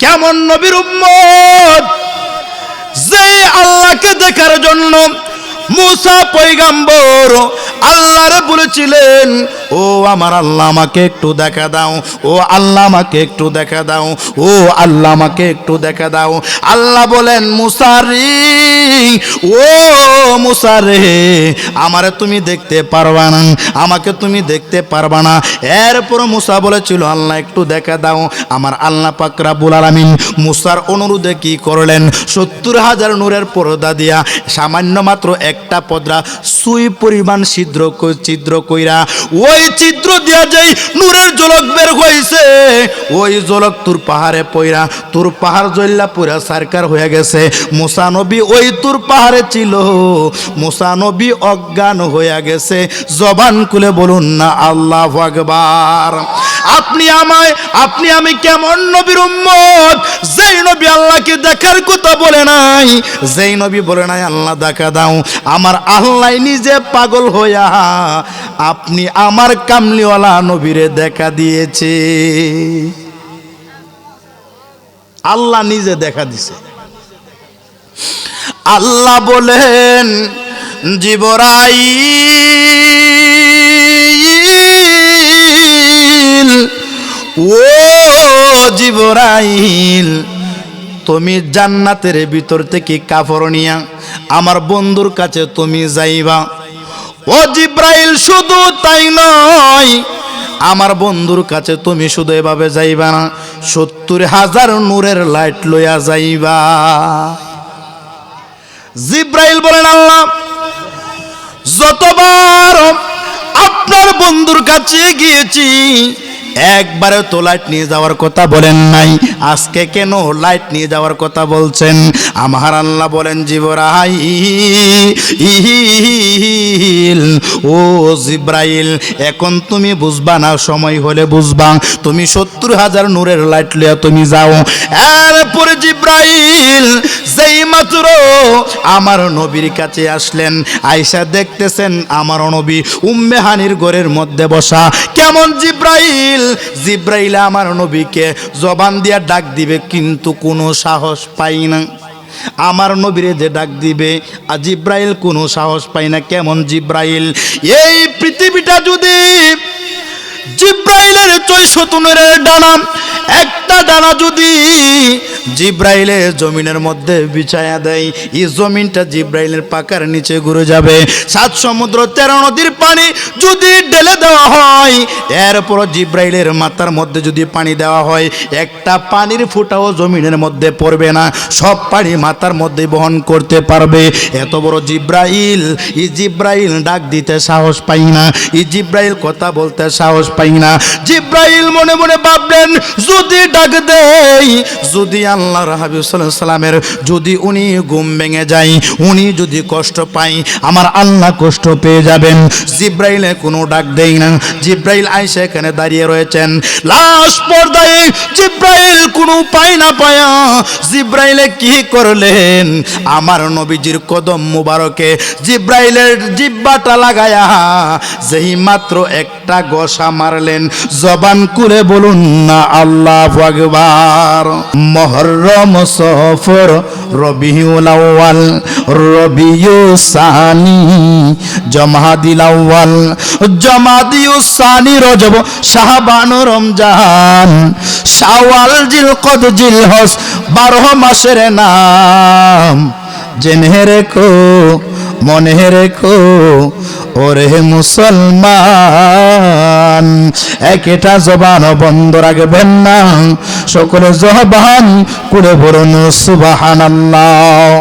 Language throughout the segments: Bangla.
কেমন নবীর উম্মত যে আল্লাহকে দেখার জন্য মুসা পয়গম্বর আল্লাহরে বলেছিলেন, ও আমার আল্লাহ আমাকে একটু দেখা দাও, ও আল্লাহ আমাকে একটু দেখা দাও, ও আল্লাহ আমাকে একটু দেখা দাও। আল্লাহ বলেন, মুসা রে, ও মুসা রে, আমারে তুমি দেখতে পারবা না, আমাকে তুমি দেখতে পারবা না। এরপর মুসা বলেছিল, আল্লাহ একটু দেখা দাও। আমার আল্লাহ পাক রব্বুল আলামিন মুসার অনুরোধে কি করলেন, 70,000 নূরের পর্দা দিয়া সামান্য মাত্র একটা পর্দা সুই পরিমাণ ছিদ্র কইরা ওই ছিদ্র দিয়া যাই নূরের ঝলক বের হইছে, ওই ঝলক তুর পাহাড়ে পইরা, তুর পাহাড় জ্বললা পুরা সারকার হয়ে গেছে। মুসা নবী ওই তুর পাহাড়ে ছিল, মুসা নবী অজ্ঞান হয়ে গেছে। জবান খুলে বলুন না আল্লাহু আকবার। আপনি আমি কেমন নবীর উম্মত, যেই নবী আল্লাহকে দেখার কথা বলে নাই, যেই নবী বলে নাই আল্লাহ দেখা দাও, আমার আল্লাহ নিজে পাগল হইয়া আপনি আমার কামলিওয়ালা নবীরে দেখা দিয়েছে। আল্লাহ নিজে দেখা দিছে। আল্লাহ বলেন, জিবরাইল, ও জিবরাইল, তুমি জান্নাতের ভিতর থেকে কাপড় নিয়া আমার বন্ধুর কাছে তুমি যাইবা। ও জিবরাইল, শুধু তাই নয়, আমার বন্ধুর কাছে তুমি শুধু এভাবে যাইবা না, 70,000 নূরের লাইট লইয়া যাইবা। জিবরাইল বলেন, আল্লাহ যতবার আপনার বন্ধুর কাছে গিয়েছি একবারে তো লাইট নিয়ে যাওয়ার কথা বলেন নাই, আজকে কেন লাইট নিয়ে যাওয়ার কথা বলছেন? আমার আল্লাহ বলেন, জিবরাইল, ও জিবরাইল, এখন তুমি বুঝবা না, সময় হলে বুঝবা। তুমি 70,000 নূরের লাইট লইয়া তুমি যাও। এরপরে জিবরাইল যেই মাত্র আমার নবীর কাছে আসলেন, আয়েশা দেখতেছেন আমার নবী উম্মে হানির ঘরের মধ্যে বসা। কেমন জিবরাইল আমার নবীকে জবান দিয়া ডাক দিবে, কিন্তু কোনো সাহস পাই না। আমার নবীরে যে ডাক দিবে জিবরাইল কোনো সাহস পাই না। কেমন জিবরাইল, এই পৃথিবীটা যদি জিবরাইলের 64 ডানা, একটা ডানা যদি জিবরাইলের জমিনের মধ্যে বিছায়া দেয়, এই জমিনটা জিবরাইলের পাকার নিচে ঘুরে যাবে। 7 সমুদ্র 13 নদীর পানি যদি ঢেলে দেওয়া হয়, এরপর জিবরাইলের মাথার মধ্যে যদি পানি দেওয়া হয়, একটা পানির ফোঁটাও জমিনের মধ্যে পড়বে না, সব পানি মাথার মধ্যে বহন করতে পারবে। এত বড় জিবরাইল, এই জিবরাইল ডাক দিতে সাহস পাই না, এই জিবরাইল কথা বলতে সাহস পাই না। জিবরাইল মনে মনে ভাবলেন, যদি ডাক দেই, যদি আল্লাহর হাবিব সাল্লাল্লাহু আলাইহি সাল্লামের যদি উনি ঘুম ভেঙে যায়, উনি যদি কষ্ট পায়, আমার আল্লাহ কষ্ট পেয়ে যাবেন। জিবরাইলে কোনো ডাক দেই না। জিবরাইল আয়েশা এখানে দাঁড়িয়ে রয়েছেন, লাশ পর্দায় জিবরাইল কোনো উপায় না পায়া জিবরাইলে কি করলেন, আমার নবীজির কদম মুবারকে জিবরাইলের জিহ্বাটা লাগায়া যেই মাত্র একটা গোসা মারলেন। জবান খুলে বলুন না আল্লাহু আকবার। মুহররম, সফর, রবিউল আউয়াল, রবিউস সানি, জমাদিল আউয়াল, জমাদিউস সানি, রজব, শাবান, রমজান, শাওয়াল, জিলকদ, জিলহজ, 12 মাসের নাম। জেনে রেখো, মনে রেখো, ওরে মুসলমান, একটা জবান বন্ধ রাখবেন না, সকলে জবান করে বলুন সুবহানাল্লাহ,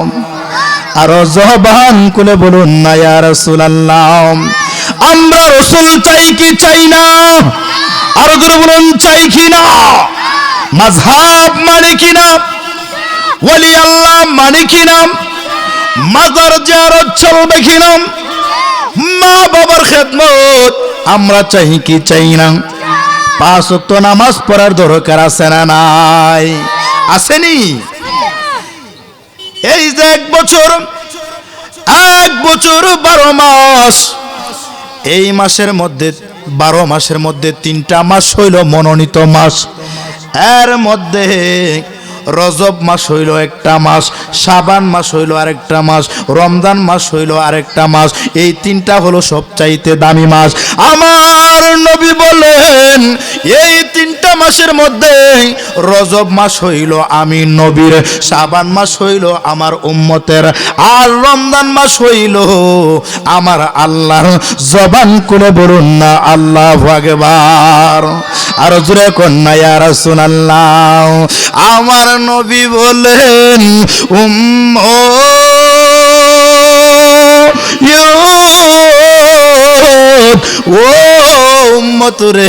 আরো জবান করে বলুন না ইয়া রাসূলুল্লাহ। আমরা রাসূল চাই কি চাই না? আরো জোরে বলুন, চাই কি না? মাযহাব মানে কি না? ওলি আল্লাহ মানে কি না? মাজার জিয়ারত চলবে কি না? মা বাবার খেদমত আমরা চাই কি চাই না? 5 ওয়াক্ত নামাজ পড়ার দরকার আছে না নাই? আসেনি? এই যে 1 বছর 12 মাস, এই মাসের মধ্যে 12 মাসের মধ্যে 3টা মাস হইল মনোনীত মাস। এর মধ্যে রজব মাস হইল একটা মাস, শাবান মাস হইল আরেকটা মাস, রমজান মাস হইল আরেকটা মাস। এই তিনটা হলো সবচাইতে দামি মাস। আমার নবী বলেন এই তিনটা মাসের মধ্যে রজব মাস হইল আমি নবীর, শাবান মাস হইল আমার উম্মতের, আর রমজান মাস হইল আমার আল্লাহর। জবান করে বলুন না আল্লাহু আকবার। আর জোরে কন্যা ইয়া রাসূলুল্লাহ। আমার নবী বলেন ও উম্মত রে,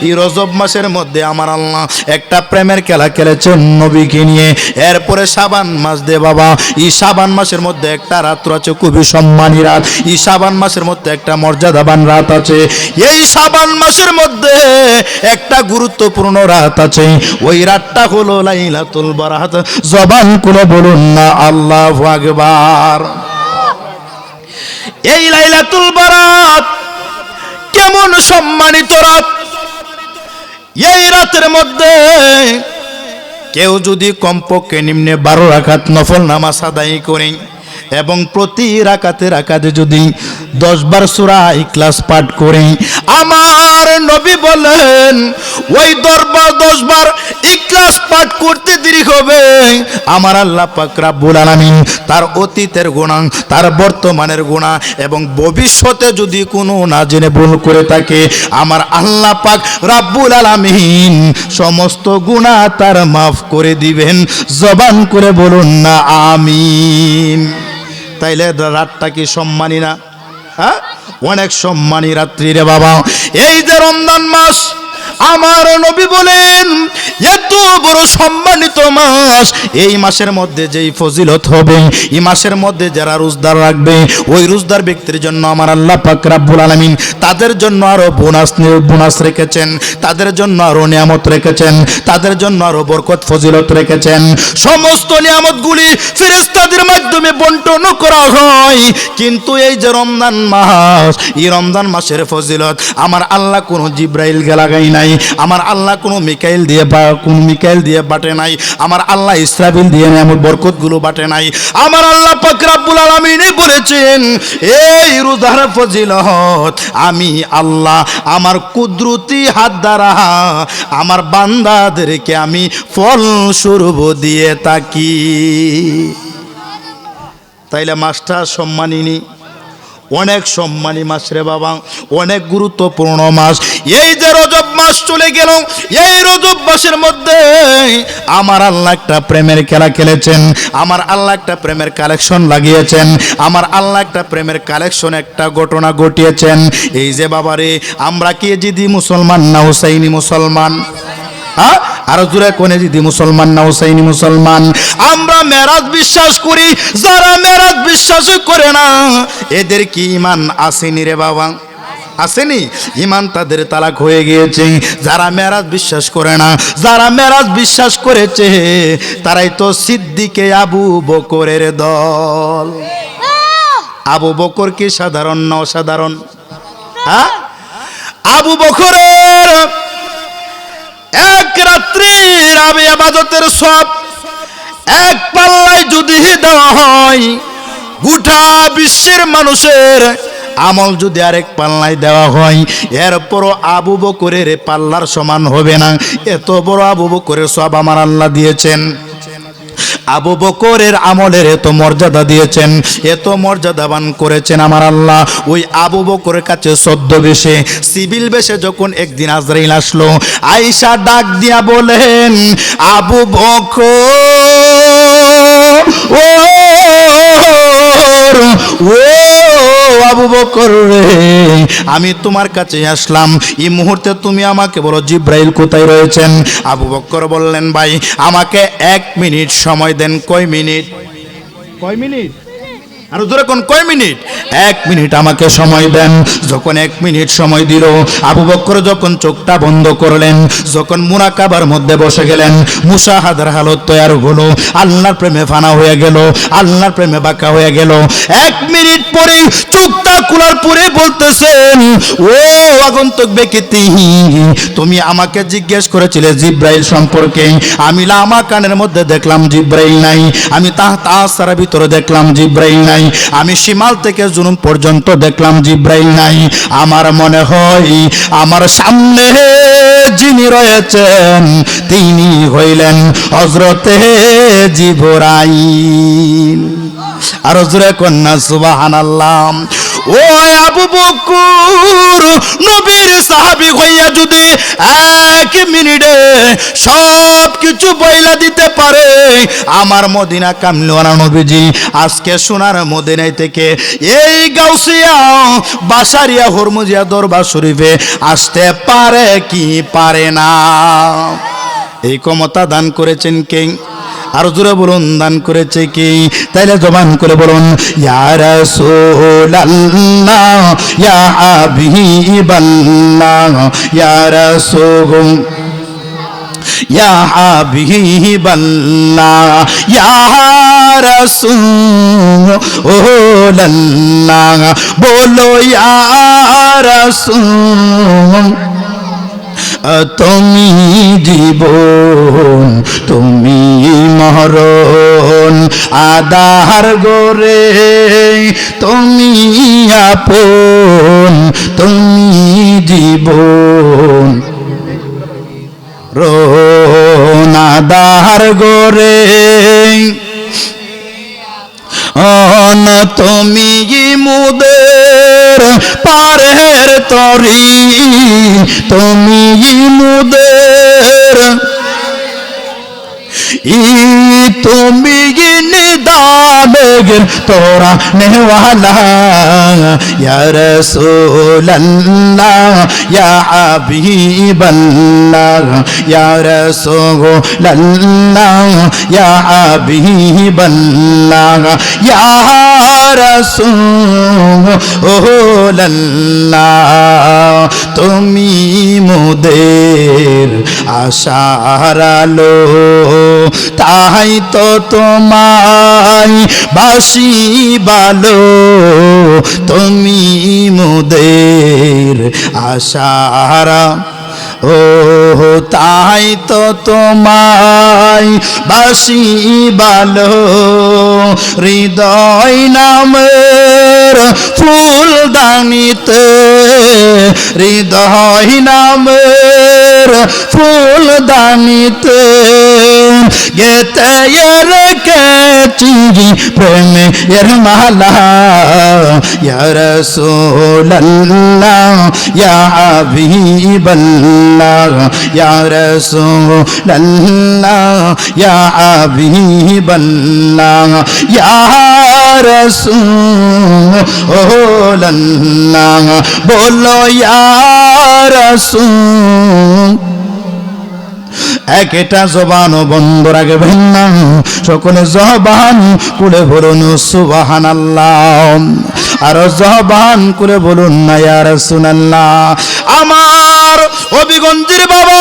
এই রজব মাসের মধ্যে আমার আল্লাহ একটা প্রেমের খেলা খেলেছেন নবীকে নিয়ে। এরপরে শাবান মাস দে বাবা, এই শাবান মাসের মধ্যে একটা রাত্র আছে খুবই সম্মানী রাত। এই শাবান মাসের মধ্যে একটা মর্যাদাবান রাত আছে। এই শাবান মাসের মধ্যে একটা গুরুত্বপূর্ণ রাত আছে, ওই রাতটা হলো লাইলাতুল বারাত। জবান খুলে বলুন না আল্লাহু আকবার। এই লাইলাতুল বারাত কেমন সম্মানিত রাত! এই রাতের মধ্যে কেউ যদি কমপক্ষে নিম্নে 12 রাকাত নফল নামাজ আদায় করে এবং প্রতি রাকাতে যদি 10 বার সূরা ইখলাস পাঠ করে, আমার নবী বলেন ওই 10 বার ইখলাস পাঠ করতে দেরি হবে, আমার আল্লাহ পাক রব্বুল আলামিন তার অতীতের গুনাহ, তার বর্তমানের গুনাহ এবং ভবিষ্যতে যদি কোনো না জেনে ভুল করে থাকে, আমার আল্লাহ পাক রব্বুল আলামিন সমস্ত গুনাহ তার মাফ করে দিবেন। জবান করে বলুন না আমিন। তাইলে রাতটা কি সম্মানী না? হ্যাঁ, অনেক সম্মানী রাত্রি রে বাবা। এই যে রমজান মাস, আমার নবী বলেন এত বড় সম্মানিত মাস, এই মাসের মধ্যে যেই ফজিলত হবে, এই মাসের মধ্যে যারা রোজদার রাখবে, ওই রোজদার ব্যক্তির জন্য আমার আল্লাহ পাক রব্বুল আলামিন তাদের জন্য আরো বোনাস রেখেছেন, তাদের জন্য আরো নিয়ামত রেখেছেন, তাদের জন্য আরো বরকত ফজিলত রেখেছেন। সমস্ত নিয়ামতগুলি ফেরেশতাদের মাধ্যমে বন্টন করা হয়। কিন্তু এই যে রমজান মাস, এই রমজান মাসের ফজিলত আমার আল্লাহ কোনো জিব্রাইলকে লাগাই নাই, আমার আল্লাহ কোনো মিকাইল দিয়ে বাটে নাই, আমার আল্লাহ ইসরাফিল দিয়ে নিয়ামত বরকতগুলো বাটে নাই। আমার আল্লাহ পাক রব্বুল আলামিন বলেছেন এই রোজার ফজিলত আমি আল্লাহ আমার কুদরতি হাত দ্বারা আমার বান্দাদেরকে আমি ফলস্বরূপ দিয়ে থাকি। তাইলে মাসটা সম্মানী, অনেক সম্মানী মাস রে বাবা, অনেক গুরুত্বপূর্ণ মাস। এই যে রজব মাস চলে গেল, এই রজব মাসের মধ্যে আমার আল্লাহ একটা প্রেমের খেলা খেলেছেন, আমার আল্লাহ একটা প্রেমের কালেকশন লাগিয়েছেন, আমার আল্লাহ একটা প্রেমের কালেকশন একটা ঘটনা ঘটিয়েছেন। এই যে বাবারে, আমরা কি জিদি মুসলমান না হুসাইনি মুসলমান? হ্যাঁ, আরো জোরে কোনে যদি মুসলমান না হুসাইনি মুসলমান? আমরা মেরাজ বিশ্বাস করি, যারা মেরাজ বিশ্বাস করে না এদের কি ঈমান আসেনি রে বাবা? আসেনি? ঈমান তাদের তালাক হয়ে গিয়েছে। যারা মেরাজ বিশ্বাস করে না, যারা মেরাজ বিশ্বাস করেছে তারাই তো সিদ্দিকে আবু বকরের দল। আবু বকর কি সাধারণ না অসাধারণ? হ্যাঁ, আবু বকরের এক রাত্রির ইবাদতের সব এক পাল্লায় যদি দেওয়া হয়, গোটা বিশ্বের মানুষের আমল যদি আরেক পাল্লায় দেওয়া হয়, এরপরও আবু বকরের পাল্লার সমান হবে না। এত বড় আবু বকরের সব আমার আল্লাহ দিয়েছেন। আবু বকরের আমলের এত মর্যাদা দিয়েছেন, এত মর্যাদাবান করেছেন আমার আল্লাহ। ওই আবু বকরের কাছে ছদ্মবেশে, সিভিল বেশে যখন একদিন আজরাইল আসলো, আয়েশা ডাক দিয়া বলেন আবু বকর, ও আবু বকর রে, আমি তোমার কাছে আসলাম, এই মুহূর্তে তুমি আমাকে বলো জিব্রাইল কোথায় রয়েছেন? আবু বকর বললেন ভাই আমাকে 1 মিনিট সময় দেন। কয় মিনিট? আর জোরে কোন কয় মিনিট? 1 মিনিট আমাকে সময় দেন। যখন 1 মিনিট সময় দিল, আবু বকর যখন চোখটা বন্ধ করলেন, যখন মুরাকাবার মধ্যে বসে গেলেন, মুশাহাদার হালত তৈয়ার হলো, আল্লাহর প্রেমে ফানা হয়ে গেল, আল্লাহর প্রেমে বাঁকা হয়ে গেল। 1 মিনিট পরে চোখটা খোলার পরে বলতেছেন, ও আগন্তুক ব্যক্তি, তুমি আমাকে জিজ্ঞেস করেছিলে জিব্রাইল সম্পর্কে। আমি লামা কানের মধ্যে দেখলাম জিব্রাইল নাই, আমি তাহসারা ভিতরে দেখলাম জিব্রাইল নাই, আমি শিমাল থেকে জুনুম পর্যন্ত দেখলাম জিব্রাইল নাই। আমার মনে হয় আমার সামনে যিনি রয়েছেন তিনি হইলেন হযরতে জিবরাইল। আর জোরে কন্যা সুবহানাল্লাহ। ও আবু বকর নবীর সাহাবী হইয়া যদি 1 মিনিটে সব কিছু বইলা দিতে পারে, আমার মদিনা কামলিওয়ালা নবীজি আজকে সোনার মদিনায় থেকে এই গাউসিয়া বাসারিয়া হরমুজিয়া দরবার শরীফে আসতে পারে কি পারে না? এই ক্ষমতা দান করেছেন কে? আর জোরে বলুন, দান করেছে কি? তাইলে জবান করে বলুন, ইয়া রাসূলুল্লাহ, ইয়া হাবিবাল্লাহ, ইয়া রাসূল, ইয়া হাবিবাল্লাহ, ইয়া রাসূলুল্লাহ, বলো ইয়া রাসূল। তুমি জীবন, তুমি মরণ, আধার গোরে তুমি আপন, তুমি জীবন রোন, আধার গোরে অন, তুমি মুদের পারের তরি, তুমি মুদের তুমি নিদাবেগের তোরা নেওয়ালা, ইয়া রাসূলুল্লাহ, ইয়া হাবিবাল্লাহ, ইয়া রাসূলুল্লাহ, ইয়া হাবিবাল্লাহ, ইয়া রাসূলুল্লাহ, তুমি মোদের আশার আলো, তাই তো তোমায় বাসি ভালো, তুমি মোদের আশারা, ও তাই তো তোমায় বাসি ভালো, হৃদয় নামের ফুলদানিতে, হৃদয় নামের ফুলদানিতে গেতে রেখেছি প্রেমে এর মালা, ইয়া রাসূলুল্লাহ, ইয়া হাবিবাল্লাহ, ইয়া রাসূলুল্লাহ, ইয়া হাবিবাল্লাহ, ইয়া রাসূলুল্লাহ, বলো ইয়া রাসূল। একটা জবানও বন্ধ রাখবেন না, সকলে জবান খুলে বলুন সুবহানাল্লাহ, আর জবান খুলে বলুন না ইয়া রাসূলুল্লাহ। আমার হবিগঞ্জের বাবা,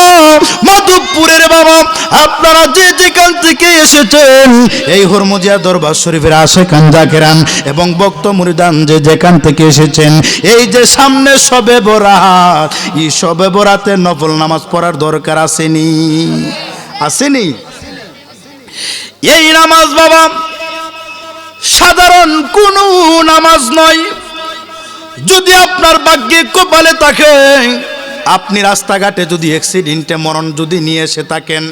মাধবপুরের বাবা, আপনারা যে যেখান থেকে এসেছেন, এই হরমুজিয়া দরবার শরীফের আশেকান জাকেরান এবং ভক্ত মুরিদান যে যেখান থেকে এসেছেন, এই যে সামনে শবে বরাত, এই শবে বরাতে নফল নামাজ পড়ার দরকার আসেনি? আসেনি? এই নামাজ বাবা সাধারণ কোনো নামাজ নয়। যদি আপনার ভাগ্যে কপালে থাকে, আপনি রাস্তাঘাটে যদি অ্যাক্সিডেন্টে মরণ যদি নিয়ে এসে থাকেন,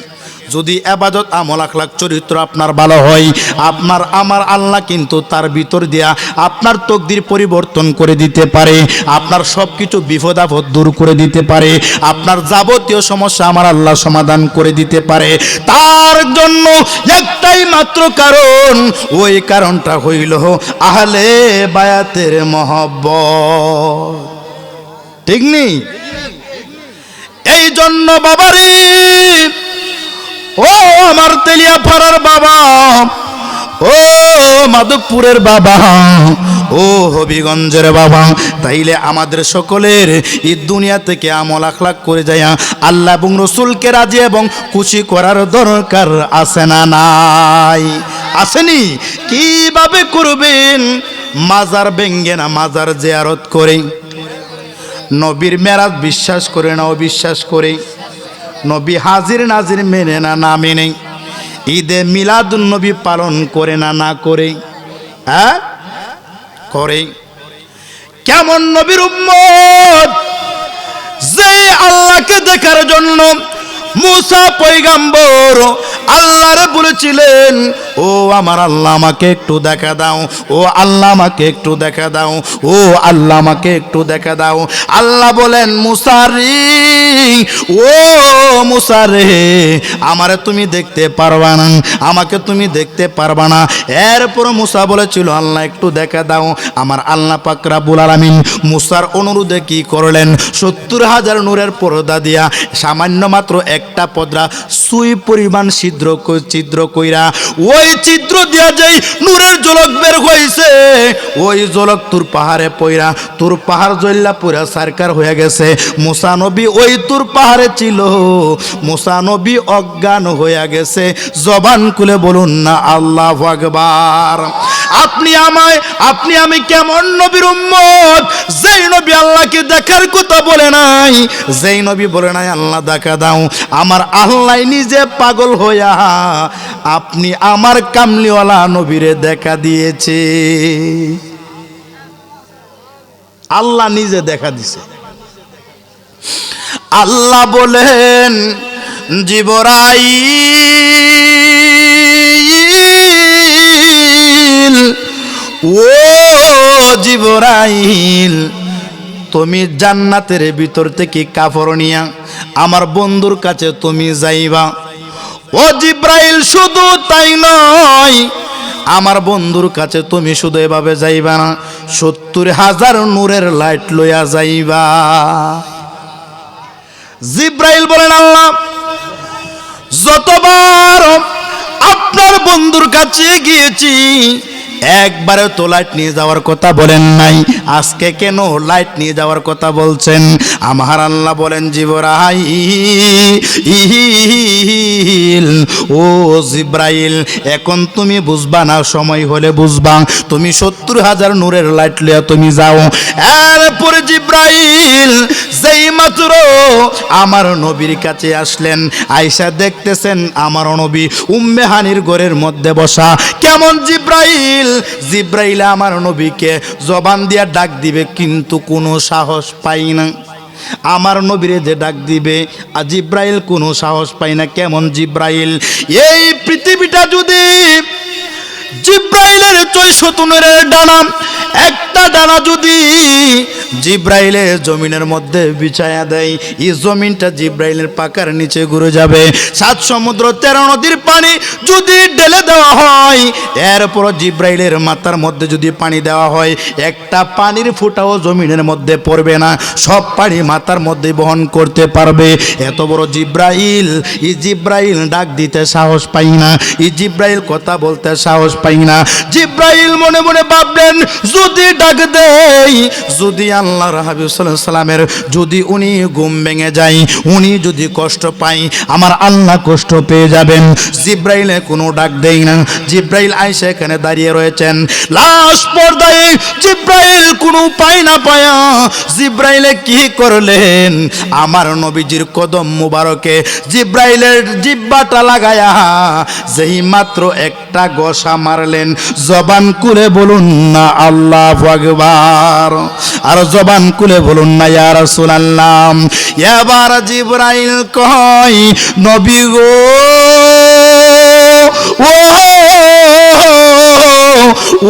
যদি ইবাদত আমল আখলাক চরিত্র আপনার ভালো হয়, আপনার আমার আল্লাহ কিন্তু তার ভিতর দিয়া আপনার তকদির পরিবর্তন করে দিতে পারে, আপনার সব কিছু বিপদ আপদ দূর করে দিতে পারে, আপনার যাবতীয় সমস্যা আমার আল্লাহ সমাধান করে দিতে পারে। তার জন্য একটাই মাত্র কারণ, ওই কারণটা হইল আহলে বায়াতের মহব্বত। ঠিক নেই? এই জন্য বাবারে, ও আমার তেলিয়া পাড়ার বাবা, ও মাধবপুরের বাবা, ও হবিগঞ্জের বাবা, তাইলে আমাদের সকলের এই দুনিয়া থেকে আমল আখলাক করে যায় আল্লাহ এবং রসুলকে রাজি এবং খুশি করার দরকার আছে না নাই? আসেনি? কিভাবে করবেন? মাজার ভেঙ্গে না, মাজার জিয়ারত করে, নবীর মেরাজ বিশ্বাস করে না অবিশ্বাস করে, নবী হাজির নাজির মেনে না না মেনে, ঈদে মিলাদুন নবী পালন করে না না করে, হ্যাঁ করে। কেমন নবীর উম্মত যে আল্লাহকে দেখার জন্য মুসা পয়গাম্বর আল্লাহরে বলেছিলেন, ও আমার আল্লাহ আমাকে একটু দেখা দাও, ও আল্লাহ আমাকে একটু দেখা দাও, ও আল্লাহ আমাকে একটু দেখা দাও। আল্লাহ বলেন, মুসা রে, ও মুসা রে, আমারে তুমি দেখতে পারবা না, আমাকে তুমি দেখতে পারবা না। এরপর মুসা বলেছিল, আল্লাহ একটু দেখা দাও। আমার আল্লাহ পাক রব্বুল আলামিন মুসার অনুরোধে কি করলেন? 70,000 নূরের পর্দা দিয়া সামান্য মাত্র একটা পর্দা সুই পরিমাণ ছিদ্র কইরা, ওই ছিদ্র দিয়া যেই নূরের ঝলক বের হইছে, ওই ঝলক তুর পাহাড়ে পইরা, তুর পাহাড় জ্বললা পুরা সারকার হয়ে গেছে। মুসা নবী ওই তুর পাহাড়ে ছিল, মুসা নবী অজ্ঞান হয়ে গেছে। জবান খুলে বলুন না আল্লাহু আকবার। আপনি আমি কেমন নবীর উম্মত, যেই নবী আল্লাহকে দেখার কথা বলে নাই, যেই নবী বলে নাই আল্লাহ দেখা দাও, আমার আল্লাহ নিজে পাগল হইয়া আপনি আমার কামলিওয়ালা নবীরে দেখা দিয়েছে। আল্লাহ নিজে দেখা দিছে। আল্লাহ বলেন, জিবরাইল, ও জিবরাইল, তুমি জান্নাতের ভিতর থেকে কাপড় নিয়া আমার বন্ধুর কাছে তুমি যাইবা। ও জিবরাইল, শুধু তাই নয়, আমার বন্ধুর কাছে তুমি শুধু এভাবে যাইবা না, 70,000 নূরের লাইট লইয়া যাইবা। জিবরাইল বলেন, আল্লাহ যতবার আপনার বন্ধুর কাছে গিয়েছি একবারে তো লাইট নিয়ে যাওয়ার কথা বলেন নাই, আজকে কেন লাইট নিয়ে যাওয়ার কথা বলছেন? আমার আল্লাহ বলেন, জিবরাইল, ও জিবরাইল, এখন তুমি বুঝবা না, সময় হলে বুঝবা। তুমি 70,000 নূরের লাইট লইয়া তুমি যাও। এরপরে জিবরাইল যেই মাত্র আমার নবীর কাছে আসলেন, আয়েশা দেখতেছেন আমার নবী উম্মে হানির ঘরের মধ্যে বসা। কেমন জিবরাইল আমার নবীকে জবান দিয়া ডাক দিবে, কিন্তু কোনো সাহস পাই না। আমার নবীরে যে ডাক দিবে, জিবরাইল কোনো সাহস পাই না। কেমন জিবরাইল? এই পৃথিবীটা যদি জিবরাইলের 64 ডানা, একটা ডানা যদি জিবরাইলের জমিনের মধ্যে বিছায়া দেয়, এই জমিনটা জিবরাইলের পাকার নিচে ঘুরে যাবে। 7 সমুদ্র 13 নদীর পানি যদি ঢেলে দেওয়া হয়, এরপর জিবরাইলের মাথার মধ্যে যদি পানি দেওয়া হয়, একটা পানির ফোঁটাও জমিনের মধ্যে পড়বে না, সব পানি মাথার মধ্যে বহন করতে পারবে। এত বড় জিবরাইল, এই জিবরাইল ডাক দিতে সাহস পাই না, এই জিবরাইল কথা বলতে সাহস পাই না। জিবরাইল মনে মনে ভাবলেন, যদি ডাক দেই, যদি আল্লাহর হাবিব সাল্লাল্লাহু আলাইহি সাল্লামের যদি উনি ঘুম ভেঙে যায়, উনি যদি কষ্ট পায়, আমার আল্লাহ কষ্ট পেয়ে যাবেন। জিবরাইলে কোনো ডাক দেই না। জিবরাইল আয়েশা এখানে দাঁড়িয়ে রয়েছেন, লাশ পর্দায় জিবরাইল কোনো উপায় না পায়া জিবরাইলে কি করলেন? আমার নবীজির কদম মুবারকে জিবরাইলের জিহ্বাটা লাগায়া যেই মাত্র একটা গোসা মারলেন। জবান খুলে বলুন না আল্লাহু আকবার, আর জবান খুলে বলুন না ইয়া রাসূলুল্লাহ। এবার জিবরাইল কয়, নবী গো,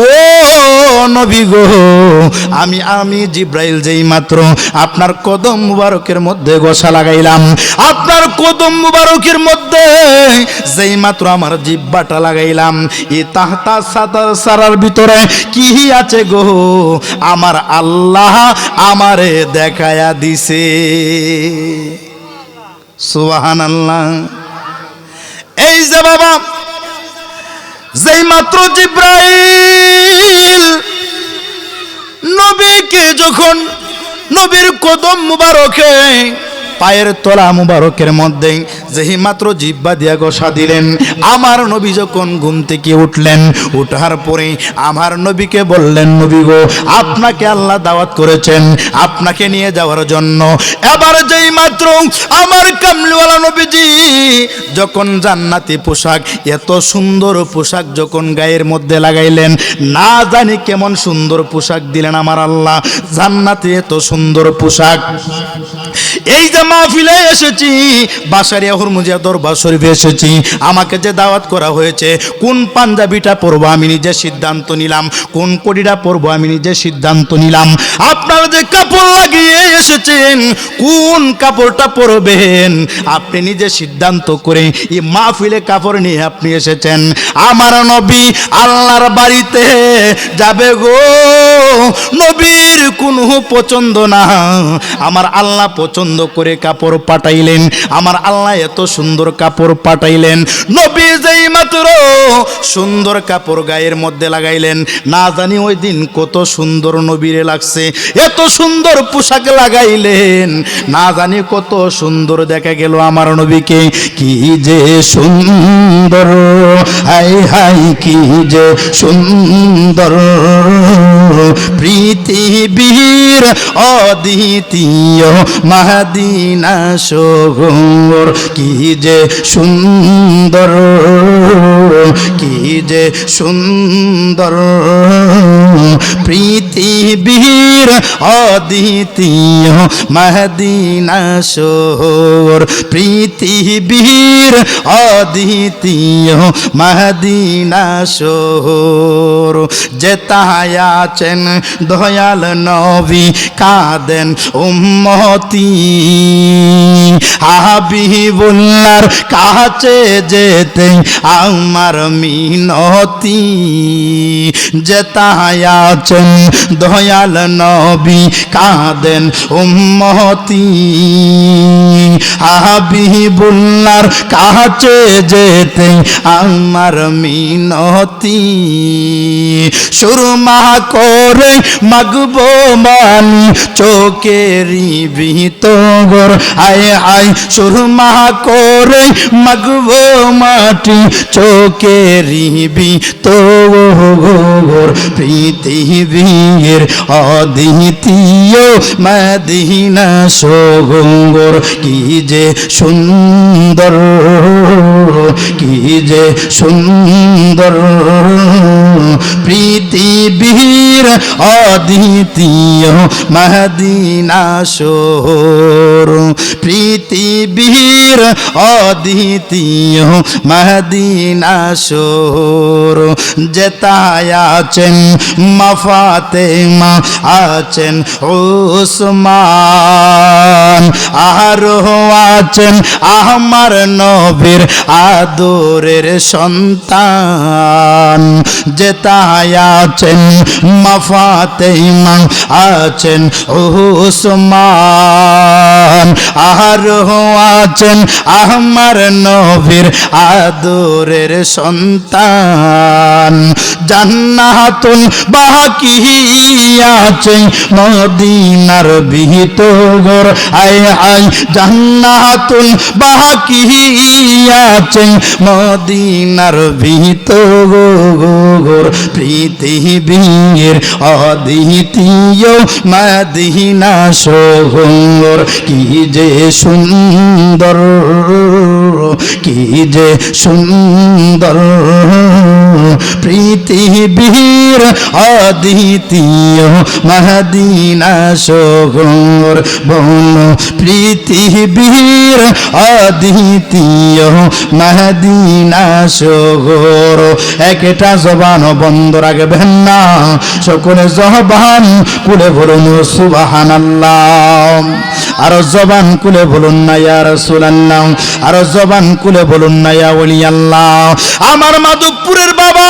ও নবী গো, আমি জিবরাইল যেই মাত্র আপনার কদম মুবারকের মধ্যে গোসা লাগাইলাম, আপনার কদম মুবারকের মধ্যে যেই মাত্র আমার জিহ্বাটা লাগাইলাম, এই তাহতা সারার ভিতরে কি আছে গো, আমার আল্লাহ আমারে দেখায়া দিছে। সুবহানাল্লাহ। এই যে বাবা যেই মাত্র জিব্রাইল নবীকে যখন নবীর কদম মুবারকে পায়ের তলা মুবারকের মধ্যে যেই মাত্র জিহ্বা দিয়া ঘষা দিলেন, আমার নবী যখন ঘুম থেকে উঠলেন, উঠার পরে আমার নবীকে বললেন, নবী গো, আপনাকে আল্লাহ দাওয়াত করেছেন আপনাকে নিয়ে যাওয়ার জন্য। এবার যেই মাত্র আমার কামলিওয়ালা নবীজি যখন জান্নাতি পোশাক, এত সুন্দর পোশাক যখন গায়ের মধ্যে লাগাইলেন, না জানি কেমন সুন্দর পোশাক দিলেন আমার আল্লাহ, জান্নাতে এত সুন্দর পোশাক। এই যে মাহফিলে এসেছি, বাসারিয়া হুরমুজিয়া দরবার শরীফে এসেছি, আমাকে যে দাওয়াত করা হয়েছে, কোন পাঞ্জাবিটা পরবো আমি নিজে সিদ্ধান্ত নিলাম, কোন কোটিটা পরবো আমি নিজে সিদ্ধান্ত নিলাম। আপনারা যে কাপড় লাগিয়ে এসেছেন, কোন কাপড়টা পরবেন আপনি নিজে সিদ্ধান্ত করে এই মাহফিলে কাপড় নিয়ে আপনি এসেছেন। আমার নবী আল্লাহর বাড়িতে যাবে গো, নবীর কোনো পছন্দ না, আমার আল্লাহ পছন্দ করে কাপড় পাঠাইলেন, আমার আল্লাহ এত সুন্দর কাপড় পাঠাইলেন। নবী যেই মাত্র সুন্দর কাপড় গায়ের মধ্যে লাগাইলেন, না জানি ওই দিন কত সুন্দর নবীরে লাগছে, এত সুন্দর পোশাক লাগাইলেন, না জানি কত সুন্দর দেখা গেল আমার নবীকে। কি যে সুন্দর, হাই হাই কি যে সুন্দর, পৃথিবীর অদ্বিতীয় মদিনা শহর, কি যে সুন্দর, কি যে সুন্দর, পৃথিবীর অদ্বিতীয় মদিনা শহর, পৃথিবীর অদ্বিতীয় মদিনা শহর। যেতায় আছেন দয়াল নবী, কাঁদেন উম্মতি, হাবিবুল্লাহর কাছে যেতে আমার মিনতি। যেতায় আছেন দয়াল নবী, কাঁদেন উম্মতি, হাবিবুল্লাহর কাছে যেতে আমার মিনতি। সুরমা করে মাগবো মানি চোখেরই ভিতর, আয় আয় সুরমা করে মাগবো মাটি চোখেরই ভিতর, পৃথিবীর অদ্বিতীয় মদিনা শহর, কি যে সুন্দর, কি যে সুন্দর, পৃথিবীর অদ্বিতীয় মদিনা শহর, পৃথিবীর অদ্বিতীয় মদিনা শহর। যেতায় আছেন মা ফাতেমা, আছেন ওসমান, আরো আছেন আমার নবীর আদরের সন্তান। যেতায় আছেন মা ফাতেমা, আছেন ওসমান, আরো আছেন আমার নবীর আদরের সন্তান। জান্নাতুল বাকি আছে মদিনার ভিতর, আয় আয় জান্নাতুল বাকি আছে মদিনার ভিতর, পৃথিবীর অদ্বিতীয় মদিনা শহর, কি যে সুন্দর, কি যে সুন্দর, পৃথিবীর অদ্বিতীয় মদিনা শহর। বল পৃথিবীর অদ্বিতীয় মদিনা শহর। একটা জবান বন্ধ রাখবেন না, সকলে জবান খুলে বলুন সুবহানাল্লাহ, আর জবান খুলে বলুন না ইয়া রাসূলুল্লাহ, আর জবান খুলে বলুন না ইয়া ওলি আল্লাহ। আমার মাধবপুরের বাবা,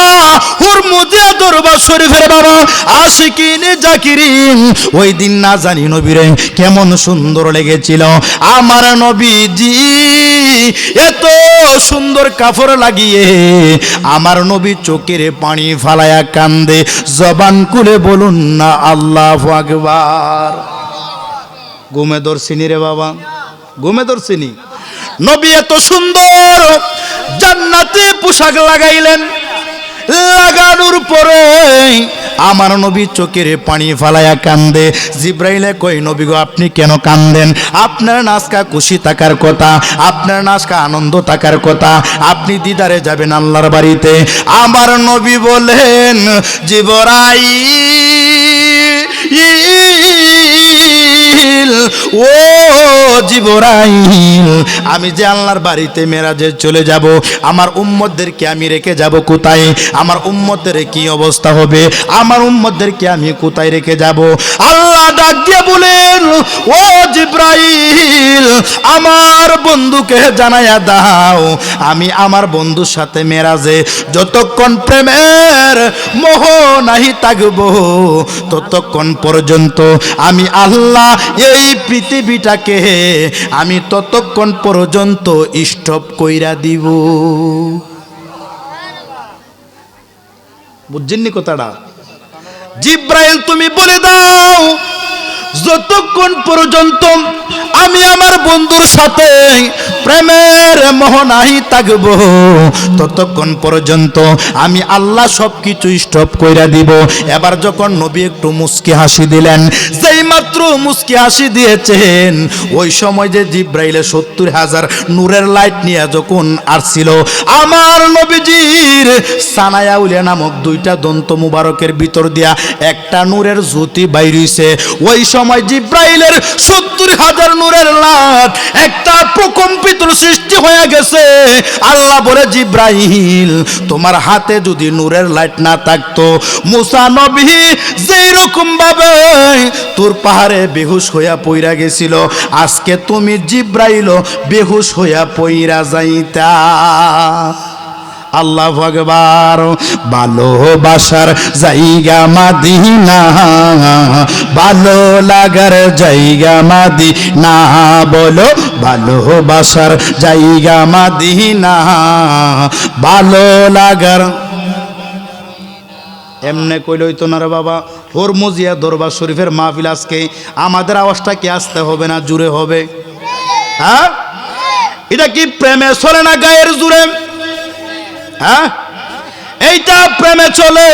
হুরমুজিয়া দরবার শরীফের বাবা, আশিকিনে জাকিরিন, ওই দিন না জানি নবীরে কেমন সুন্দর লেগেছিল। আমার নবীজি এত সুন্দর কাপড় লাগিয়ে আমার নবী চোখের পানি ফালায়া কান্দে। জবান খুলে বলুন না আল্লাহু আকবার। ঘুমে ধরছিনি রে বাবা, ঘুমে ধরছিনি। নবী এত সুন্দর জান্নাতে পোশাক লাগাইলেন, লাগানোর পরে আমার নবী চোখের পানি ফালায়া কান্দে। জিব্রাইলে কই নবী গো আপনি কেন কান্দেন? আপনার নাচকা খুশি থাকার কথা, আপনার নাচকা আনন্দ থাকার কথা, আপনি দিদারে যাবেন আল্লাহর বাড়িতে। আমার নবী বলেন জিবরাইল, ও জিবরাইল, আমি যে আল্লাহর বাড়িতে মেরাজে চলে যাব, আমার উম্মতদেরকে আমি রেখে যাব কোথায়? আমার উম্মতের কি অবস্থা হবে? আমার উম্মতদেরকে আমি কোথায় রেখে যাব? আল্লাহ ডাক দিয়ে বলেন, ও জিবরাইল, আমার বন্ধুকে জানাইয়া দাও আমি আমার বন্ধুর সাথে মেরাজে যতক্ষণ প্রেমের মোহ নাহি থাকবো ততক্ষণ পর্যন্ত আমি আল্লাহ এই পৃথিবীটাকে আমি ততক্ষণ পর্যন্ত স্টপ কইরা দিব। বুঝছেননি কথাটা? জিব্রাইল তুমি বলে দাও যতক্ষণ পর্যন্ত আমি আমার বন্ধুর সাথে প্রেমের মোহ নাহি থাকবো ততক্ষণ পর্যন্ত আমি আল্লাহ সবকিছু স্টপ কইরা দিব। এবার যখন নবী একটু মুস্কি হাসি দিলেন, যেই মাত্র মুস্কি হাসি দিয়েছেন ওই সময় যে জিব্রাইলে 70,000 নূরের লাইট নিয়ে যখন আসছিল আমার নবীজির সানায়া উলিয়া নামক দুইটা দন্ত মুবারকের ভিতর দিয়া একটা নূরের জ্যোতি বাইর হইছে। ওই সময় জিব্রাইলের 70,000 নূরের লাইট একটা প্রকম্পিত সৃষ্টি হয়ে গেছে। আল্লাহ বলে জিব্রাইল তোমার হাতে যদি নূরের লাইট না থাকতো মুসা নবী যেই রকম ভাবে তোর পাহাড়ে বেহুশ হইয়া পইরা গেছিল আজকে তুমি জিব্রাইল বেহুশ হইয়া পইরা যাইতা। আল্লাহু আকবার। ভালোবাসার জায়গা মাদিনা, ভালো লাগার জায়গা মাদিনা, বলো ভালোবাসার জায়গা মাদিনা, ভালো লাগার। এমনে কইলে হইতো না রে বাবা। হুরমুজিয়া দরবার শরীফের মাহফিল আজকে আমাদের আওয়াজটা কি আসতে হবে না জুড়ে হবে? হ্যাঁ, এটা কি প্রেমে চলে না গায়ের জুড়ে? হ্যাঁ, এইটা প্রেমে চলে।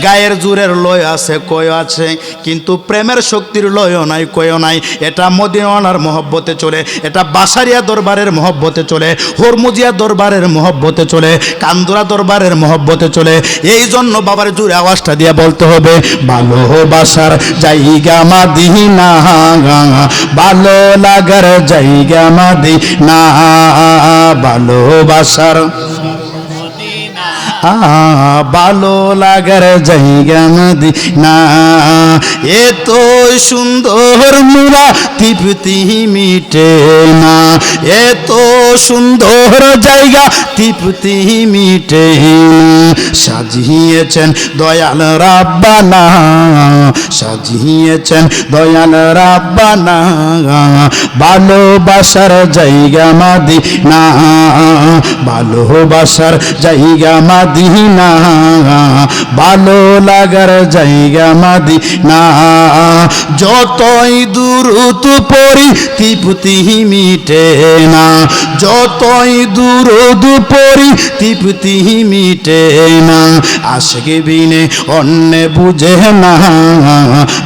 গায়ের জোরের লয় আছে, কয় আছে, কিন্তু প্রেমের শক্তির লয়ও নাই, কয়ও নাই। এটা মদিনাওয়ালার মহব্বতে চলে, এটা বাসারিয়া দরবারের মহব্বতে চলে, হুরমুজিয়া দরবারের মহব্বতে চলে, কান্দুরা দরবারের মহব্বতে চলে। এই জন্য বাবার জোরে আওয়াজটা দিয়ে বলতে হবে ভালোবাসার জায়গা মাদিনা, ভালো লাগার জায়গা মাদিনা, ভালোবাসার ভালো লাগার জায়গা মদিনা। এত সুন্দর মুরা তৃপ্তি মিটে না, এত সুন্দর জায়গা তৃপ্তি মিটে না। সাজিয়েছেন দয়াল রাব্বানা, সাজিয়েছেন দয়াল রাব্বানা, ভালোবাসার জায়গা মদিনা, ভালোবাসার জায়গা মদিনা, ভালো লাগার জায়গা মদিনা। যতই দূরত পড়ি তৃপ্তি মিটে না, যতই দূরত পড়ি তৃপ্তি মিটে না। আশিক বিনে অন্য বুঝে না,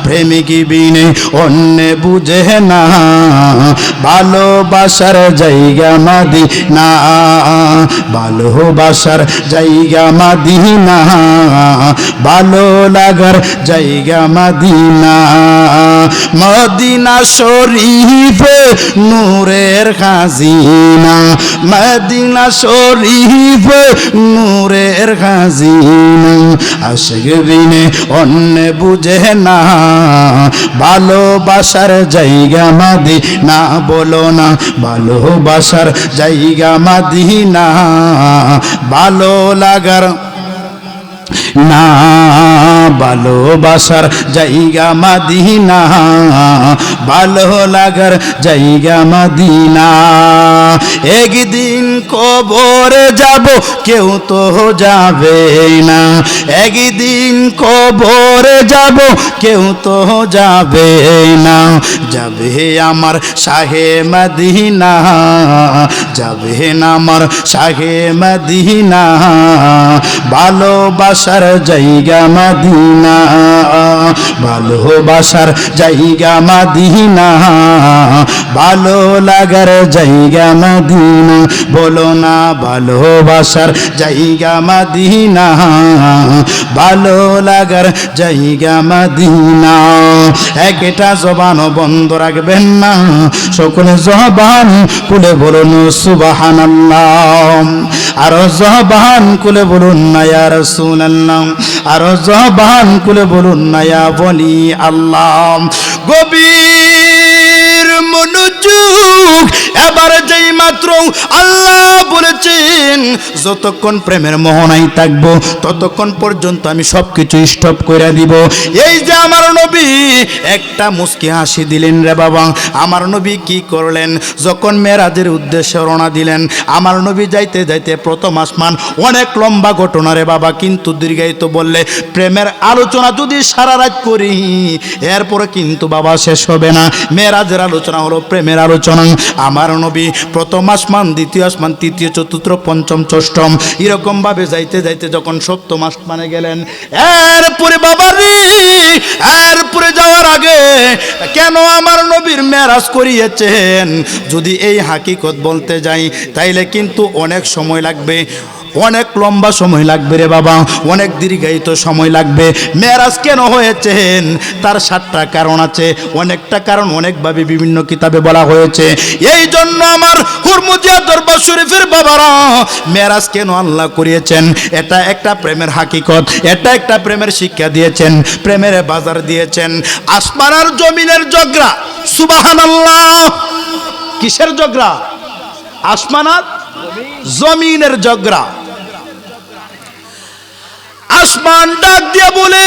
প্রেমিক বিনে অন্য বুঝে না, ভালোবাসার জায়গা মদিনা, ভালোবাসার জায়গা মদিনা, ভালো লাগার জায়গা মদিনা। মদিনা শরীফে নূরের খাজিনা, মদিনা শরীফে নূরের প্রেমের খাজিনা আশিক বিনে অন্য বুঝে না ভালোবাসার জায়গা মদিনা বলো না ভালোবাসার জায়গা মদিনা ভালো লাগার না ভালোবাসার জায়গা মদিনা ভালো লাগার জায়গা মদিনা একদিন কবরে যাব কেউ তো যাবে না একদিন কবরে যাব কেউ তো যাবে না যাবে আমার শাহে মদিনা যাবে না আমার শাহে মদিনা ভালোবাসার জায়গা মদিনা ভালোবাসার জায়গা মদিনা ভালো লাগার জায়গা মদিনা বলো না ভালোবাসার জায়গা মদিনা ভালো লাগার জায়গা মদিনা একটা জবান বন্ধ রাখবেন না সকলে জবান খুলে বলুন সুবহানাল্লাহ আর জবান খুলে বলুন না ইয়া রাসূলুল্লাহ আর জবান খুলে বলুন না ইয়া ওলি আল্লাহ গভীর মনোযোগ এবার যেই মাত্র আল্লাহ বলেছেন যতক্ষণ প্রেমের মোহনায় থাকবো ততক্ষণ পর্যন্ত আমি সবকিছু স্টপ করে দিব এই যে আমার নবী একটা মুস্কি হাসি দিলেন রে বাবা আমার নবী কি করলেন যখন মেরাজের উদ্দেশ্যে রওনা দিলেন আমার নবী যাইতে যাইতে প্রথম আসমান অনেক লম্বা ঘটনা রে বাবা কিন্তু দীর্ঘায়িত বললে প্রেমের আলোচনা যদি সারা রাত করি এরপরে কিন্তু বাবা শেষ হবে না মেরাজের আলোচনা হলো প্রেমের আলোচনা আমার নবী প্রথম আসমান দ্বিতীয় আসমান তৃতীয় চতুর্থ পঞ্চম ষষ্ঠম এরকম ভাবে যাইতে যাইতে যখন সপ্তম আসমানে গেলেন এরপরে বাবা রে এরপরে যাওয়ার আগে কেন আমার নবীর মেরাজ করিয়েছেন যদি এই হাকিকত বলতে যাই তাইলে কিন্তু অনেক সময় লাগবে অনেক লম্বা সময় লাগবে রে বাবা অনেক দীর্ঘায়িত সময় লাগবে মেরাজ কেন হয়েছেন তার 7টা কারণ আছে অনেকটা কারণ অনেকভাবে বিভিন্ন কিতাবে বলা হয়েছে এই জন্য আমার হুরমুজিয়া দরবার শরীফের বাবারা মেরাজ কেন আল্লাহ করিয়েছেন এটা একটা প্রেমের হাকিকত এটা একটা প্রেমের শিক্ষা দিয়েছেন প্রেমের বাজার দিয়েছেন আসমান আর জমিনের ঝগড়া সুবহানাল্লাহ কিসের ঝগড়া আসমান আর জমিনের ঝগড়া আসমান ডাক দিয়ে বলে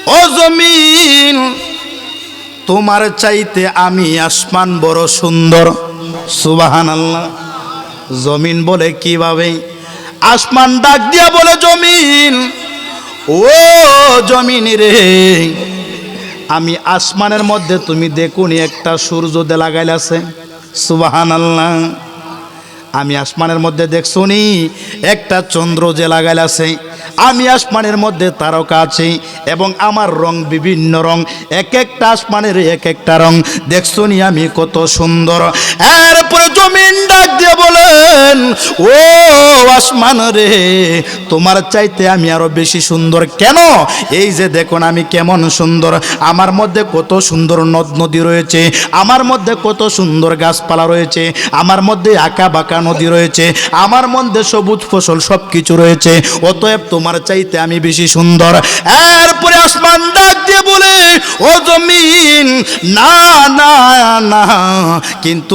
ও জমিন তোমার চাইতে আমি আসমান বড় সুন্দর সুবহানাল্লাহ জমিন বলে কিভাবে আসমান ডাক দিয়ে বলে জমিন ও জমিন রে আমি আসমানের মধ্যে তুমি দেখুনি একটা সূর্য দে লাগাইল আছে সুবহানাল্লাহ আমি আসমানের মধ্যে দেখছুনি একটা চন্দ্র যে লাগাইল আছে আমি আসমানের মধ্যে তারকা আছে এবং আমার রং বিভিন্ন রং এক একটা আসমানের এক একটা রং দেখছুনি আমি কত সুন্দর এরপরে জমিন ডাক দিয়ে বলেন ও আসমান রে তোমার চাইতে আমি আরো বেশি সুন্দর কেন এই যে দেখুন আমি কেমন সুন্দর আমার মধ্যে কত সুন্দর নদ নদী রয়েছে আমার মধ্যে কত সুন্দর গাছপালা রয়েছে আমার মধ্যে আঁকা বাঁকা নদী রয়েছে আমার মধ্যে সবুজ ফসল সবকিছু রয়েছে অতএব তোমার চাইতে আমি বেশি সুন্দর এরপরে আসমান ডাক দিয়ে বলে ও জমিন না না না কিন্তু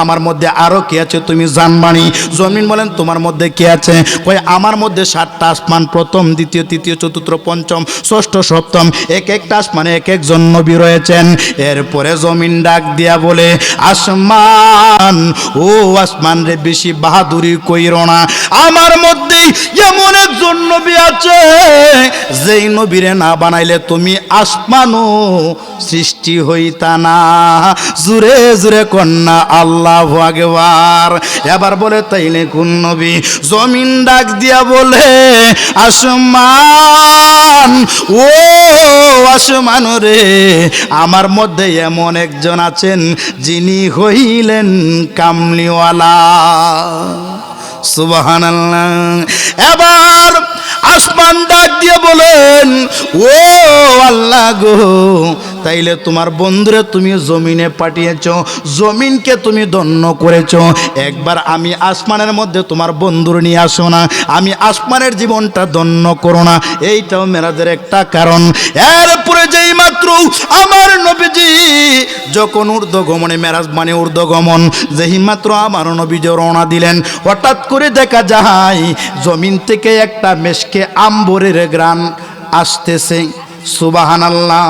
আমার মধ্যে আরো কি আছে তুমি জানবানি জমিন বলেন তোমার মধ্যে কি আছে কই আমার মধ্যে 7টা আসমান প্রথম দ্বিতীয় তৃতীয় চতুর্থ পঞ্চম ষষ্ঠ সপ্তম এক একটা আসমানে এক একজন নবী রয়েছেন এরপরে জমিন ডাক দিয়া বলে আসমান ও আসমান রে বেশি বাহাদুরি কইরো না আমার মধ্যে এমন একজন নবী আছে যেই নবীরে না বানাইলে তুমি আসমানও সৃষ্টি হইতা না জুরে জুরে কন্যা আল্লাহু আকবার এবার বলে তাইলে কোন নবী জমিন ডাক দিয়া বলে আসমান ও আসমান রে আমার মধ্যে এমন একজন আছেন যিনি হইলেন কামলিওয়ালা সুবহানাল্লাহ এবার আসমান ডাক দিয়ে বলেন ও আল্লাহ গো তাইলে তোমার বন্ধুরে তুমি জমিনে পাঠিয়েছ, জমিনকে তুমি ধন্য করেছ। একবার আমি আসমানের মধ্যে তোমার বন্ধুর নিয়ে আসো না, আমি আসমানের জীবনটা ধন্য করো না। এইটাও মেরাজের একটা কারণ। এরপরে যেই মাত্র আমার নবীজি যখন ঊর্ধ্বগমনে, মেরাজ মানে ঊর্ধ্বগমন, যেই মাত্র আমার নবীজি রওনা দিলেন, হঠাৎ করে দেখা যায় জমিন থেকে একটা মেশকে আম্বরের গ্রান আসতেছে। সুবহানাল্লাহ,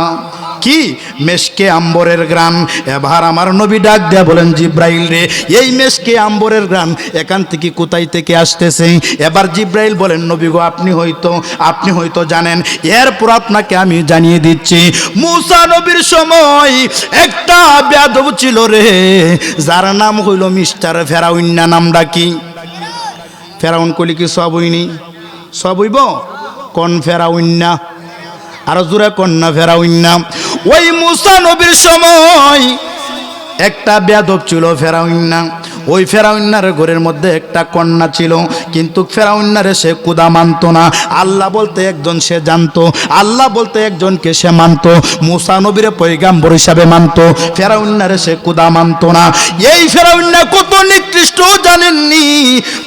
কি মেশকে আম্বরের গ্রান। এবার আমার নবী ডাক দেয়া বলেন, জিব্রাইল রে, এই মেশকে আম্বরের গ্রান এখান থেকে কোথায় থেকে আসতেছে? এবার জিব্রাইল বলেন, নবী গো, আপনি হয়তো জানেন, এরপর আপনাকে আমি জানিয়ে দিচ্ছি। মুসা নবীর সময় একটা বেয়াদব ছিল রে, যার নাম হইল মিস্টার ফেরাউন। নামটা কি? ফেরাউন কলি কি সব হইনি? সব হইব কোন ফেরাউন না? আরো জোরে কন্যা ফেরাউন্না। ওই মুসা নবীর সময় একটা বেয়াদব ছিল ফেরাউন্না। ওই ফেরাউন্নার ঘরের মধ্যে একটা কন্যা ছিল, কিন্তু ফেরাউন্নারে সে কুদা মানত না। আল্লাহ বলতে একজন সে জানতো, আল্লাহ বলতে একজনকে সে মানত। মুসা নবীরে পয়গাম্বর হিসাবে মানত, ফেরাউন্নারে সে কুদা মানত না। এই ফেরাউন্না কত নিকৃষ্ট জানেননি?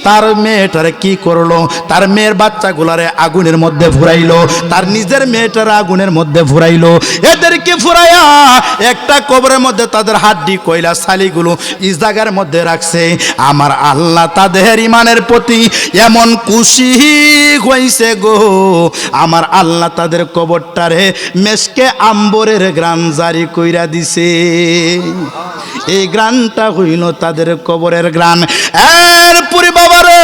তার মেয়েটারে কি করলো? তার মেয়ের বাচ্চাগুলারে আগুনের মধ্যে ফুরাইলো, তার নিজের মেয়েটার আগুনের মধ্যে ফুরাইলো। এদেরকে ফুরাইয়া একটা কবরের মধ্যে তাদের হাড্ডি কয়লা ছালিগুলো এই জায়গার মধ্যে রাখছে। আমার আল্লাহ তাদের ইমানের প্রতি এমন খুশি হইছে গো, আমার আল্লাহ তাদের কবরটারে মেশকে আম্বরের গ্রান জারি কইরা দিছে। এই গ্রানটা হইল তাদের কবরের গ্রান। এরপরে বাবারে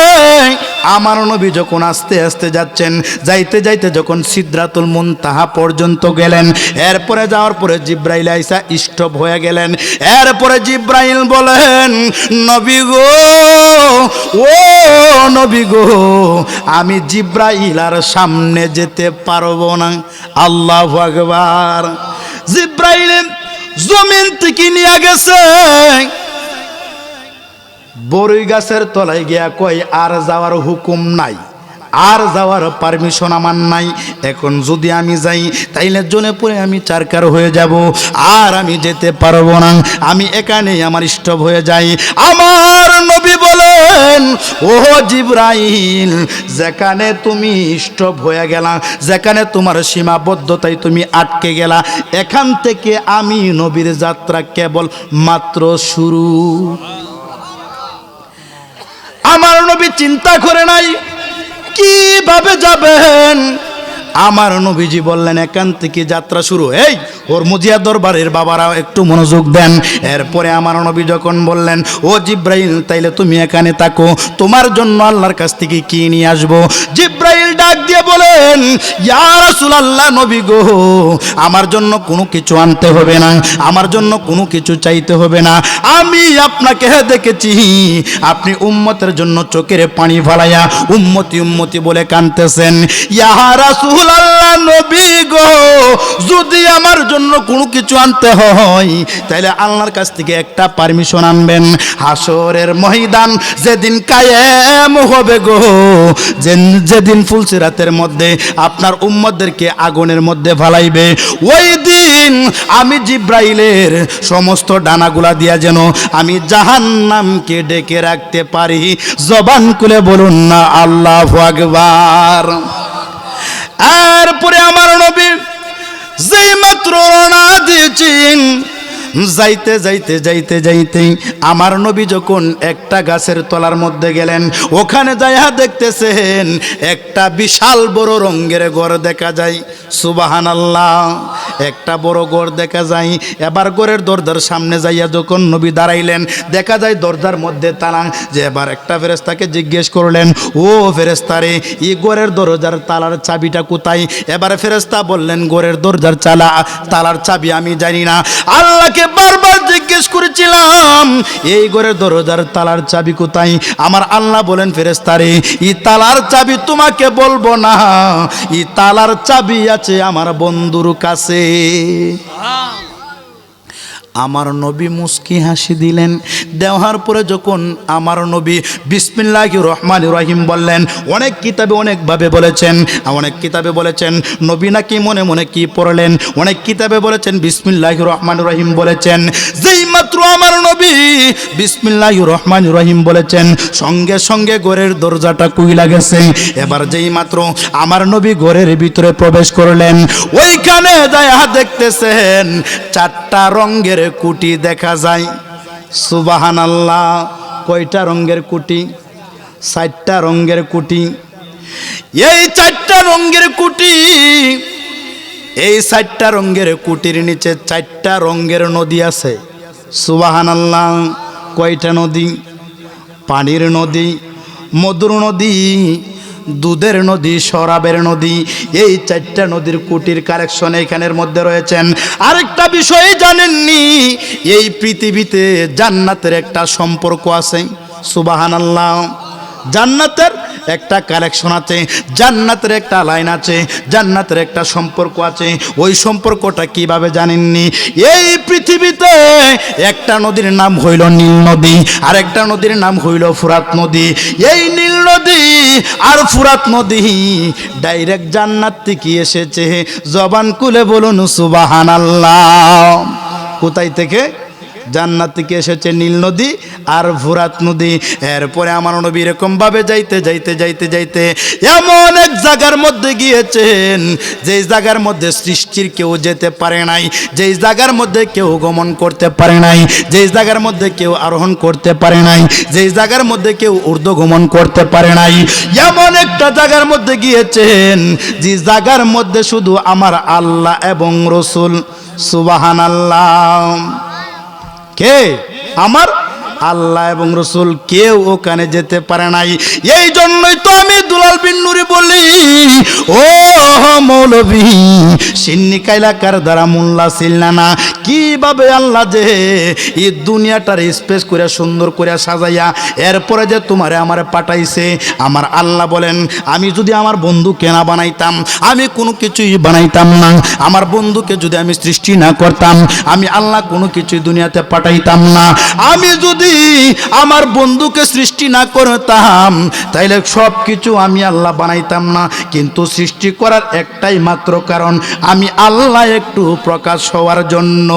আমার নবী যখন আস্তে আস্তে যাচ্ছেন, যাইতে যাইতে যখন সিদরাতুল মুনতাহা পর্যন্ত গেলেন, এরপরে যাওয়ার পরে জিব্রাইল আইসা স্টপ হয়ে গেলেন। এরপরে জিব্রাইল বলেন, নবী গো, ও নবী গো, আমি জিব্রাইল আর সামনে যেতে পারবো না। আল্লাহু আকবার। জিব্রাইল জমিন থেকে নিয়ে গেছে, বড়ই গাছের তলায় গিয়া কয়, আর যাওয়ার হুকুম নাই, আর যাওয়ার পারমিশন আমার নাই। এখন যদি আমি যাই তাইলে জনে পরে আমি চারকার হয়ে যাব, আর আমি যেতে পারবো না, আমি এখানেই আমার স্টপ হয়ে যাই। আমার নবী বলেন, ও জিব্রাইল, যেখানে তুমি স্টপ হয়ে গেলা, যেখানে তোমার সীমাবদ্ধতায় তুমি আটকে গেলা, এখান থেকে আমি নবীর যাত্রা কেবল মাত্র শুরু। আমার নবী চিন্তা করে নাই কিভাবে যাবেন। আমার নবীজি বললেন, এখান থেকে যাত্রা শুরু। এই হরমুজিয়া দরবারের বাবারা একটু মনোযোগ দেন। এরপরে আমার নবী যখন বললেন, ও জিব্রাইল, তাইলে তুমি এখানে থাকো, তোমার জন্য আল্লাহর কাছ থেকে কি নিয়ে আসবো? জিব্রাইল ডাক দিয়ে বলেন, ইয়া রাসূলুল্লাহ, নবী গো, আমার জন্য কোনো কিছু আনতে হবে না, আমার জন্য কোনো কিছু চাইতে হবে না। আমি আপনাকে দেখেছি, আপনি উম্মতের জন্য চোখের পানি ফালাইয়া উম্মতি উম্মতি বলে কাঁদতেছেন। ইয়া রাসূল আল্লাহ, নবী গো, যদি আমার জন্য কোনো কিছু আনতে হয় তাহলে আল্লাহর কাছ থেকে একটা পারমিশন আনবেন। হাসরের ময়দান যেদিন কায়েম হবে গো, যেদিন ফুলসিরাতের মধ্যে আপনার উম্মতদেরকে আগুনের মধ্যে ফালাইবে, ওই দিন আমি জিব্রাইলের সমস্ত ডানাগুলা দিয়া যেন আমি জাহান্নামকে ডেকে রাখতে পারি। জবান খুলে বলুন না আল্লাহু আকবার। এরপরে আমার নবী যেই মাত্র রওনা দিয়েছেন, যাইতে যাইতে যাইতে যাইতে আমার নবী যখন একটা গাছের তলার মধ্যে গেলেন, ওখানে যাইয়া দেখতেছেন একটা বিশাল বড় রঙের ঘর দেখা যায়। সুবহানাল্লাহ, একটা বড় ঘর দেখা যায়। এবার ঘরের দরজার সামনে যাইয়া যখন নবী দাঁড়াইলেন, দেখা যায় দরজার মধ্যে তালা। যে এবার একটা ফেরেশতাকে জিজ্ঞেস করলেন, ও ফেরেশতারে, এই ঘরের দরজার তালার চাবিটা কোথায়? এবার ফেরেশতা বললেন, ঘরের দরজার তালার চাবি আমি জানি না। আল্লাহকে বারবার জিজ্ঞেস করেছিলাম, এই ঘরের দরজার তালার চাবি কোথায়? আমার আল্লাহ বলেন, ফেরেশতারে, এই তালার চাবি তোমাকে বলবো না, এই তালার চাবি আছে আমার বন্ধুর কাছে। আমার নবী মুস্কি হাসি দিলেন, দেওয়ার পরে যখন আমার নবী বিসমিল্লাহির রহমানির রহিম বললেন, অনেক কিতাবে অনেকভাবে বলেছেন, অনেক কিতাবে বলেছেন নবী নাকি মনে মনে কি পড়লেন, অনেক কিতাবে বলেছেন বিসমিল্লাহির রহমানির রহিম বলেছেন। যেই মাত্র আমার নবী বিসমিল্লাহির রহমানির রহিম বলেছেন, সঙ্গে সঙ্গে ঘরের দরজাটা খুইলা গেছে। এবার যেই মাত্র আমার নবী ঘরের ভিতরে প্রবেশ করলেন, ওইখানে যায় দেখতেছেন 4টা রঙের কুটি দেখা যায়। সুবহানাল্লাহ। কয়টা রঙের কুটি? 4টা রঙের কুটি। এই 4টা রঙের কুটি, এই 4টা রঙের কুটির নিচে 4টা রঙের নদী আছে। সুবহানাল্লাহ। কয়টা নদী? পানির নদী, মধুর নদী, দুধের নদী, শরাবের নদী। এই 4টা নদীর কুটির কালেকশন এখানের মধ্যে রয়েছেন। আরেকটা বিষয় জানেননি, এই পৃথিবীতে জান্নাতের একটা সম্পর্ক আছে। সুবহানাল্লাহ। জান্নাতের একটা কালেকশন আছে, জান্নাতের একটা লাইন আছে, জান্নাতের একটা সম্পর্ক আছে। ওই সম্পর্কটা কিভাবে জানেননি? এই পৃথিবীতে একটা নদীর নাম হইল নীল নদী, আর একটা নদীর নাম হইল ফুরাত নদী। এই নীল নদী আর ফুরাত নদী ডাইরেক্ট জান্নাত থেকে এসেছে। জবান খুলে বলুন সুবহানাল্লাহ। কোথায় থেকে? জান্নাত থেকে এসেছে নীল নদী আর ফুরাত নদী। এরপরে আমার নবী এরকম ভাবে যাইতে যাইতে যাইতে যাইতে এমন এক জায়গার মধ্যে গিয়েছেন, যেই জায়গার মধ্যে সৃষ্টির কেউ যেতে পারে নাই, যেই জায়গার মধ্যে কেউ গমন করতে পারে নাই, যেই জায়গার মধ্যে কেউ আরোহণ করতে পারে নাই, যেই জায়গার মধ্যে কেউ ঊর্ধ্বগমন করতে পারে নাই, এমন একটা জায়গার মধ্যে গিয়েছেন যে জায়গার মধ্যে শুধু আমার আল্লাহ এবং রসুল। সুবহানাল্লাহ। কে? আমার আল্লাহ এবং রসুল, কেউ ওখানে যেতে পারে নাই। এই জন্যই তো আমি দুলাল বিন নুরি বলি, ও মৌলভী সিন্নি কাইলাকার দ্বারা মোল্লা সিলনা, কিভাবে আল্লাহ যে এই দুনিয়াটার স্পেস করে সুন্দর করে সাজাইয়া এরপরে যে তোমারে আমারে পাঠাইছে। আমার আল্লাহ বলেন, আমি যদি আমার বন্ধুকে না বানাইতাম, আমি কোনো কিছুই বানাইতাম না। আমার বন্ধুকে যদি আমি সৃষ্টি না করতাম, আমি আল্লাহ কোনো কিছুই দুনিয়াতে পাঠাইতাম না। আমি যদি আমার বন্ধুকে সৃষ্টি না করতাম, তাইলে সব কিছু আমি আল্লাহ বানাইতাম না। কিন্তু সৃষ্টি করার একটাই মাত্র কারণ, আমি আল্লাহ একটু প্রকাশ হওয়ার জন্য।